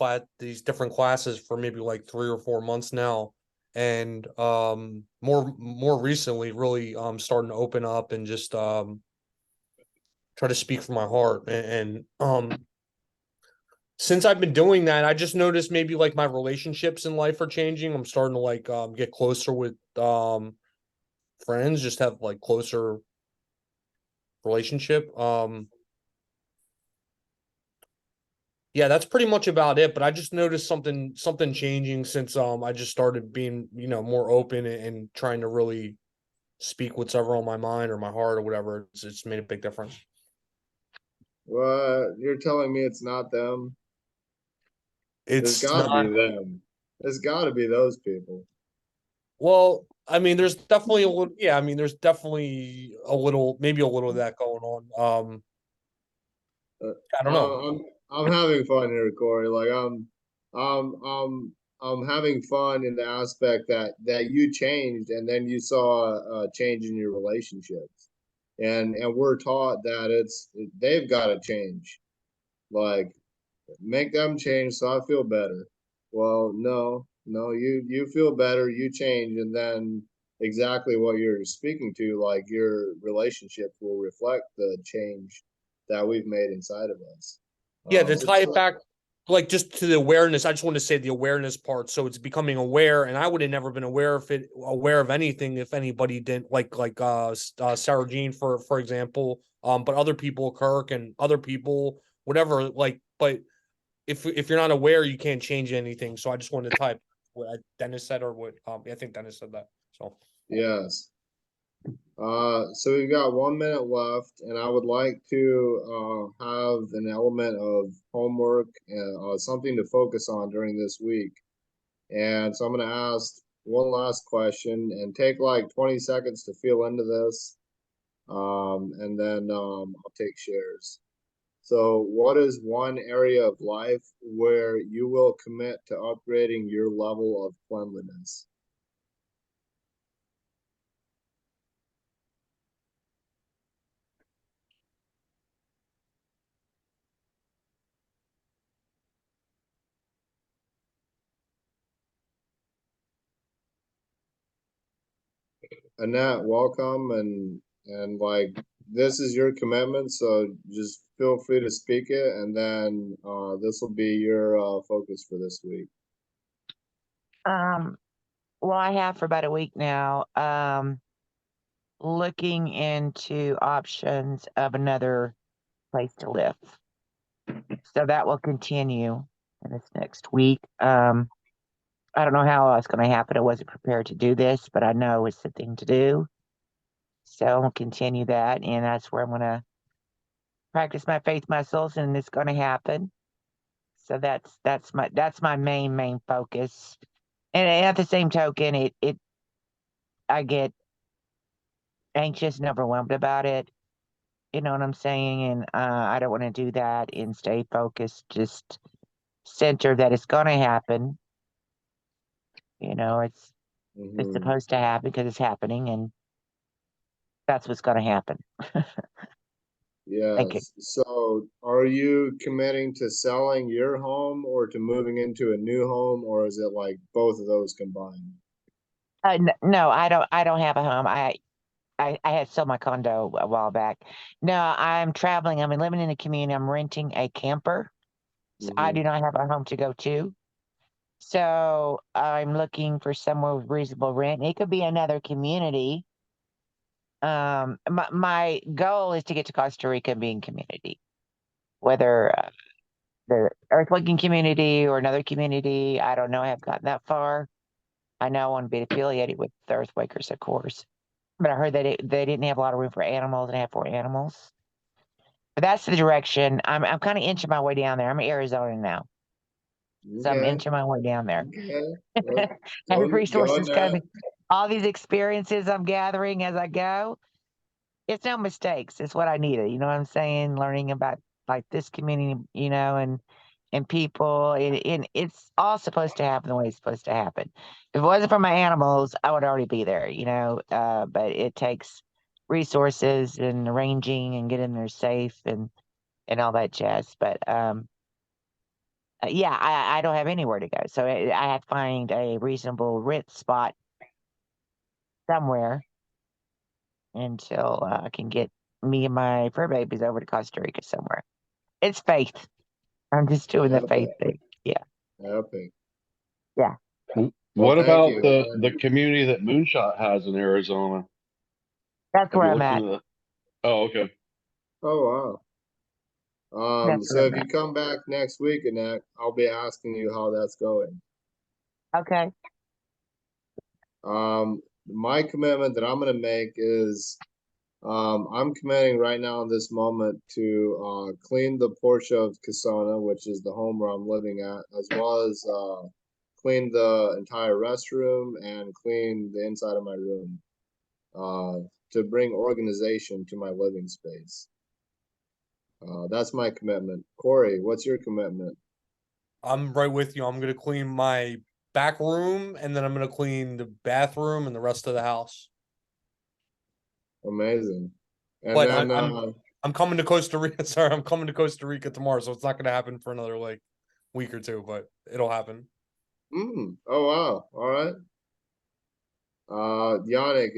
different classes for maybe like 3 or 4 months now, and more recently really starting to open up and just try to speak from my heart, and since I've been doing that, I just noticed maybe like my relationships in life are changing. I'm starting to like get closer with friends, just have like closer relationship. Yeah, that's pretty much about it. But I just noticed something changing since I just started being, more open and trying to really speak what's ever on my mind or my heart or whatever. It's made a big difference. What? You're telling me it's not them? There's It's got to not. be them. There's got to be those people. Well, I mean, there's definitely a little. Yeah, I mean, there's definitely maybe a little of that going on. Uh, I don't know. I'm having fun here, Corey. Like I'm I'm having fun in the aspect that you changed, and then you saw a change in your relationships, and we're taught that they've got to change. Like, make them change so I feel better. Well, no, you feel better, you change, and then exactly what you're speaking to, like your relationship will reflect the change that we've made inside of us. Yeah, to tie It's it back, like just to the awareness, I just want to say the awareness part. So it's becoming aware, and I would have never been aware of anything if anybody didn't Sarah Jean for example, but other people, Kirk and other people, whatever. Like, but if you're not aware, you can't change anything. So I just wanted to type what Dennis said or what I think Dennis said that. So yes. So we've got 1 minute left, and I would like to have an element of homework and something to focus on during this week. And so I'm going to ask one last question and take like 20 seconds to feel into this. And then I'll take shares. So, what is one area of life where you will commit to upgrading your level of cleanliness? Annette, welcome, and like this is your commitment, so just feel free to speak it, and then this will be your focus for this week. Well, I have for about a week now. Looking into options of another place to live. So that will continue in this next week. I don't know how it's going to happen. I wasn't prepared to do this, but I know it's the thing to do. So I'll continue that, and that's where I'm going to practice my faith muscles, and it's going to happen. So that's my main focus. And at the same token, I get anxious and overwhelmed about it. You know what I'm saying? And I don't want to do that and stay focused, just center that it's going to happen. It's Mm-hmm. supposed to happen because it's happening, and that's what's going to happen. Thank you. Yes. So, are you committing to selling your home or to moving into a new home, or is it like both of those combined? No, I don't. I don't have a home. I had sold my condo a while back. No, I'm traveling. I'm living in the community. I'm renting a camper. So I do not have a home to go to. So I'm looking for somewhere with reasonable rent. It could be another community. My goal is to get to Costa Rica and be in community, whether the earthquaking community or another community. I don't know. I have gotten that far. I know I want to be affiliated with the earthquakers, of course. But I heard that they didn't have a lot of room for animals and have 4 animals. But that's the direction. I'm kind of inching my way down there. I'm in Arizona now, so I'm Okay. inching my way down there. Okay. Every Go resources Annette. coming, all these experiences I'm gathering as I go. It's no mistakes. It's what I needed. You know what I'm saying? Learning about like this community, and people, and it's all supposed to happen the way it's supposed to happen. If it wasn't for my animals, I would already be there. But it takes resources and arranging and getting there safe and all that jazz. But yeah, I don't have anywhere to go. So I have to find a reasonable rent spot somewhere until I can get me and my fur babies over to Costa Rica somewhere. It's faith. I'm just doing the faith Epic. thing. Yeah. Epic. Well, Well, what thank about you. the community that Moonshot has in Arizona? That's Have where you I'm looked at. into that? Oh, okay. Oh, wow. That's where So I'm if you come back next week, Annette, I'll be asking you how that's going. at. Okay. My commitment that I'm going to make is I'm committing right now in this moment to clean the porch of Casona, which is the home where I'm living at, as well as clean the entire restroom and clean the inside of my room to bring organization to my living space. That's my commitment. Corey, what's your commitment? I'm right with you. I'm gonna clean my back room, and then I'm gonna clean the bathroom and the rest of the house. Amazing. And But then I'm coming to Costa Rica. Sorry, I'm coming to Costa Rica tomorrow, so it's not gonna happen for another like week or two, but it'll happen. oh wow. All right. Yannick,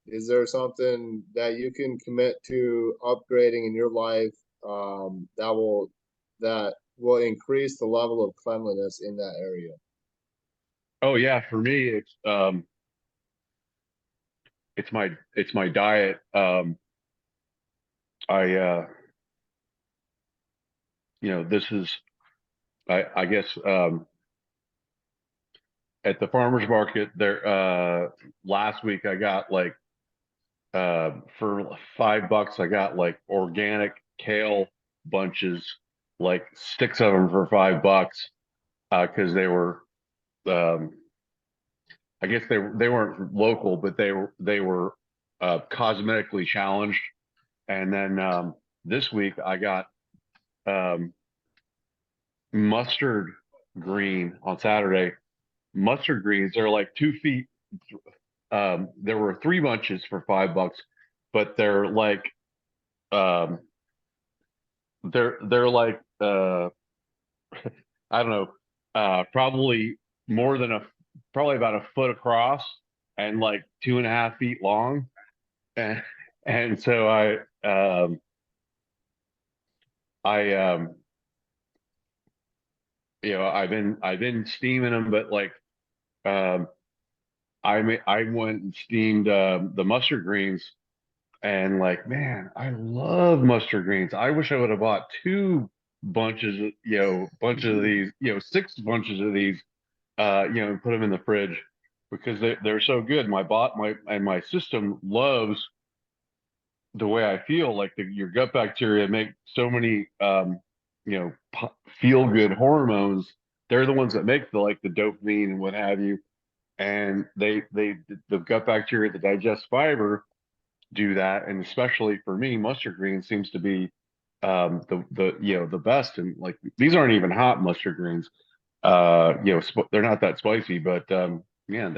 is there something that you can commit to upgrading in your life that will increase the level of cleanliness in that area? Oh yeah, for me it's my diet. I this is I guess at the farmers market there last week I got like for $5 I got like organic kale bunches, like sticks of them for $5 because they were um I guess they weren't local, but they were cosmetically challenged. And then this week I got um mustard green on Saturday. Mustard greens are like 2 feet. There were 3 bunches for $5, but they're like um, they're like I don't know, probably more than probably about a foot across and like 2.5 feet long, and so I I've been steaming them, but like um, I went and steamed the mustard greens. And like, man, I love mustard greens. I wish I would have bought 2 bunches, bunches of these, 6 bunches of these, and put them in the fridge because they're so good. My system loves the way I feel. Like your gut bacteria make so many, feel good hormones. They're the ones that make the dopamine and what have you. And the gut bacteria that digest fiber do that, and especially for me mustard green seems to be the best. And like, these aren't even hot mustard greens, they're not that spicy, but yeah,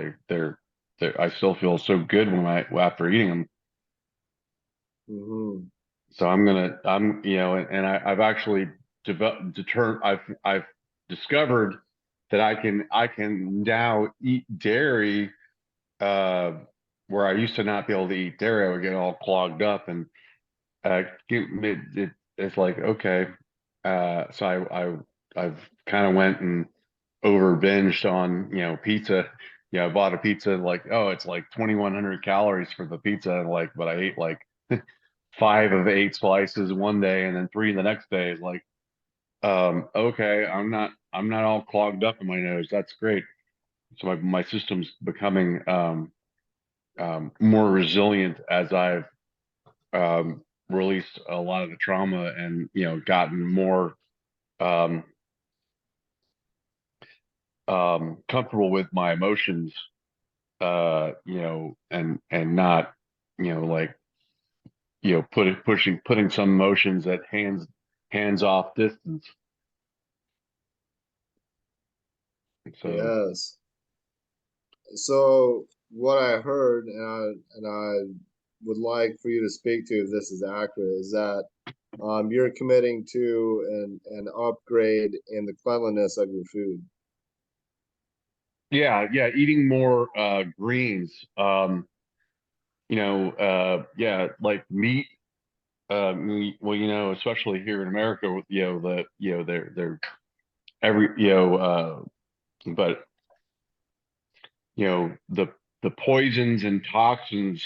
I still feel so good after eating them. Mm-hmm. So and I've actually I've discovered that I can now eat dairy uh where I used to not be able to eat dairy. I would get all clogged up, and it's like, okay. So I've kind of went and over binged on, pizza. I bought a pizza, like, oh, it's like 2,100 calories for the pizza. And like, but I ate like 5 of 8 slices one day and then 3 the next day. It's like, okay, I'm not all clogged up in my nose. That's great. So my system's becoming more resilient as I've released a lot of the trauma and gotten more um, comfortable with my emotions, and not like putting some emotions at hands off distance. So Yes. So what I heard, and I would like for you to speak to if this is accurate, is that you're committing to an upgrade in the cleanliness of your food. Yeah, eating more greens. Yeah, like meat. Well, especially here in America with they're every but the poisons and toxins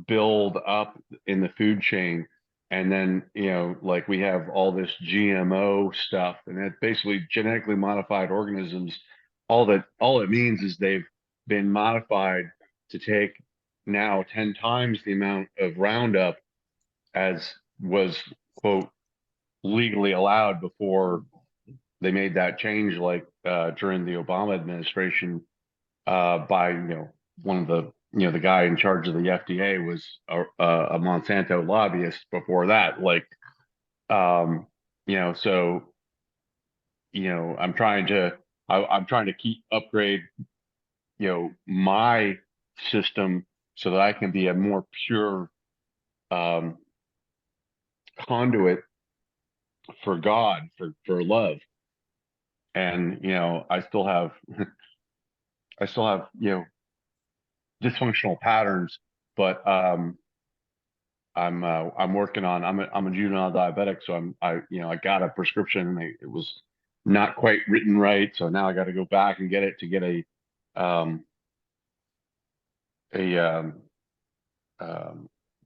build up in the food chain, and then like we have all this GMO stuff, and it's basically genetically modified organisms. All it means is they've been modified to take now 10 times the amount of Roundup as was, quote, legally allowed before they made that change, like during the Obama administration, by one of the guy in charge of the FDA was a Monsanto lobbyist before that. Like, so I'm trying to keep upgrade my system so that I can be a more pure conduit for God, for love. And I still have dysfunctional patterns, but I'm working on. I'm a juvenile diabetic, so I got a prescription, and it was not quite written right, so now I got to go back and get it to get a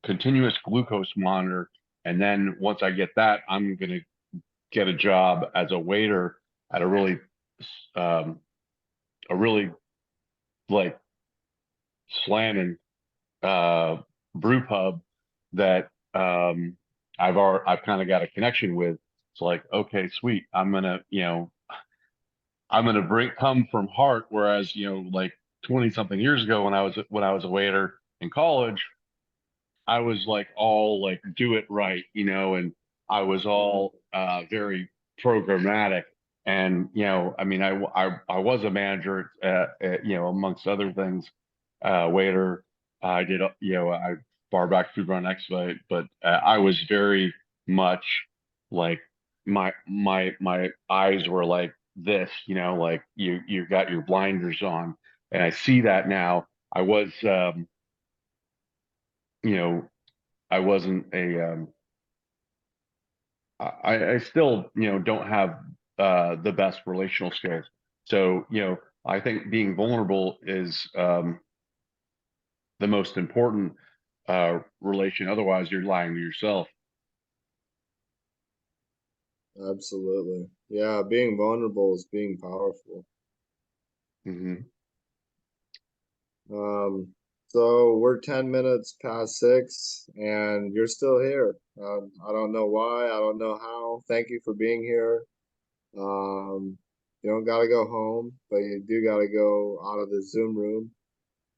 continuous glucose monitor, and then once I get that, I'm gonna get a job as a waiter at a really like slamming brew pub that I've kind of got a connection with. It's like, okay, sweet. I'm gonna come from heart. Whereas, like 20 something years ago when I was a waiter in college, I was like all like do it right, and I was all very programmatic. And I mean, I was a manager, amongst other things, waiter. I did, I bar back food run expedite, but I was very much like my eyes were like this, like you got your blinders on, and I see that now. I was, you know, I wasn't a, I still, don't have the best relational skills. So, I think being vulnerable is the most important relation. Otherwise, you're lying to yourself. Absolutely. Yeah, being vulnerable is being powerful. Mm-hmm. So we're 10 minutes past 6 and you're still here. I don't know why, I don't know how. Thank you for being here. You don't gotta go home, but you do gotta go out of the Zoom room.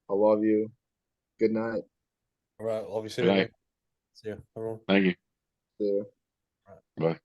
I love you. Good night. All right, obviously. Good night. See you, everyone. Thank you. See you. Bye.